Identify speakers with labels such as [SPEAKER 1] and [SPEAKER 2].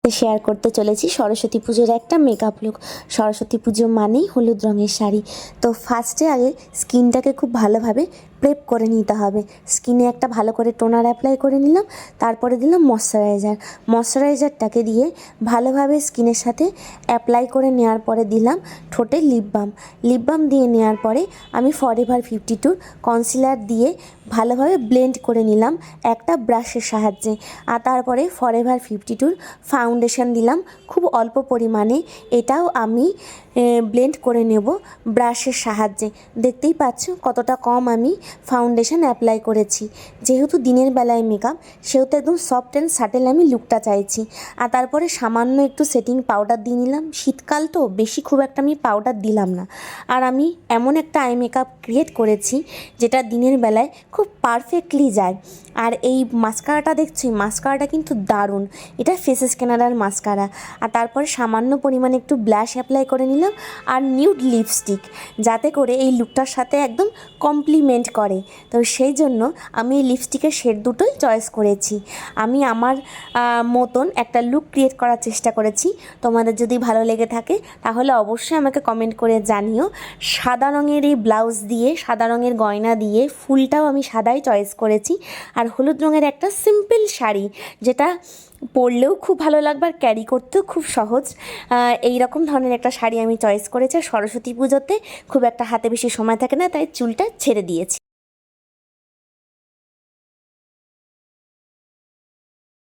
[SPEAKER 1] Share করতে চলেছি সরস্বতী পুজোর একটা মেকআপ লুক। সরস্বতী পুজো মানেই হলুদ রঙের শাড়ি। তো ফার্স্টে আগে স্কিনটাকে খুব ভালোভাবে প্রেপ করে নিতে হবে। স্কিনে একটা ভালো করে টোনার অ্যাপ্লাই করে নিলাম, তারপরে দিলাম ময়শ্চারাইজারটাকে দিয়ে ভালোভাবে স্কিনের সাথে অ্যাপ্লাই করে নেওয়ার পরে দিলাম ঠোঁটে লিপ বাম দিয়ে নেওয়ার পরে আমি ফরএভার 52 কনসিলার দিয়ে ভালোভাবে ব্লেন্ড করে নিলাম একটা ব্রাশের সাহায্যে। আর তারপরে ফরএভার 52 ফাউন্ডেশন দিলাম খুব অল্প পরিমাণে, এটাও আমি ব্লেন্ড করে নেব ব্রাশের সাহায্যে। দেখতেই পাচ্ছ কতটা কম আমি ফাউন্ডেশন অ্যাপ্লাই করেছি। যেহেতু দিনের বেলায় মেকআপ, সেহেতু একদম সফট অ্যান্ড সাটেল আমি লুকটা চাইছি। আর তারপরে সামান্য একটু সেটিং পাউডার দিয়ে নিলাম। শীতকাল তো বেশি খুব একটা আমি পাউডার দিলাম না। আর আমি এমন একটা আই মেকআপ ক্রিয়েট করেছি যেটা দিনের বেলায় খুব পারফেক্টলি যায়। আর এই মাস্কারাটা দেখছি, মাস্কারাটা কিন্তু দারুণ। এটা ফেসেস কেনাডার মাস্কারা। আর তারপরে সামান্য পরিমাণে একটু ব্লাশ অ্যাপ্লাই করে নিলাম আর নিউড লিপস্টিক, যাতে করে এই লুকটার সাথে একদম কমপ্লিমেন্ট করে। তো সেই জন্য আমি এই লিপস্টিকের শেড দুটোই চয়েস করেছি। আমি আমার মতন একটা লুক ক্রিয়েট করার চেষ্টা করেছি। তোমাদের যদি ভালো লেগে থাকে তাহলে অবশ্যই আমাকে কমেন্ট করে জানিও। সাদা রঙের এই ব্লাউজ দিয়ে, সাদা রঙের গয়না দিয়ে, ফুলটাও আমি সাদাই চয়েস করেছি। আর হলুদ রঙের একটা সিম্পল শাড়ি, যেটা পরলেও খুব ভালো লাগবে আর ক্যারি করতেও খুব সহজ। এই রকম ধরনের একটা শাড়ি আমি চয়েস করেছি। সরস্বতী পুজোতে খুব একটা হাতে বেশি সময় থাকে না, তাই চুলটা ছেড়ে দিয়েছি।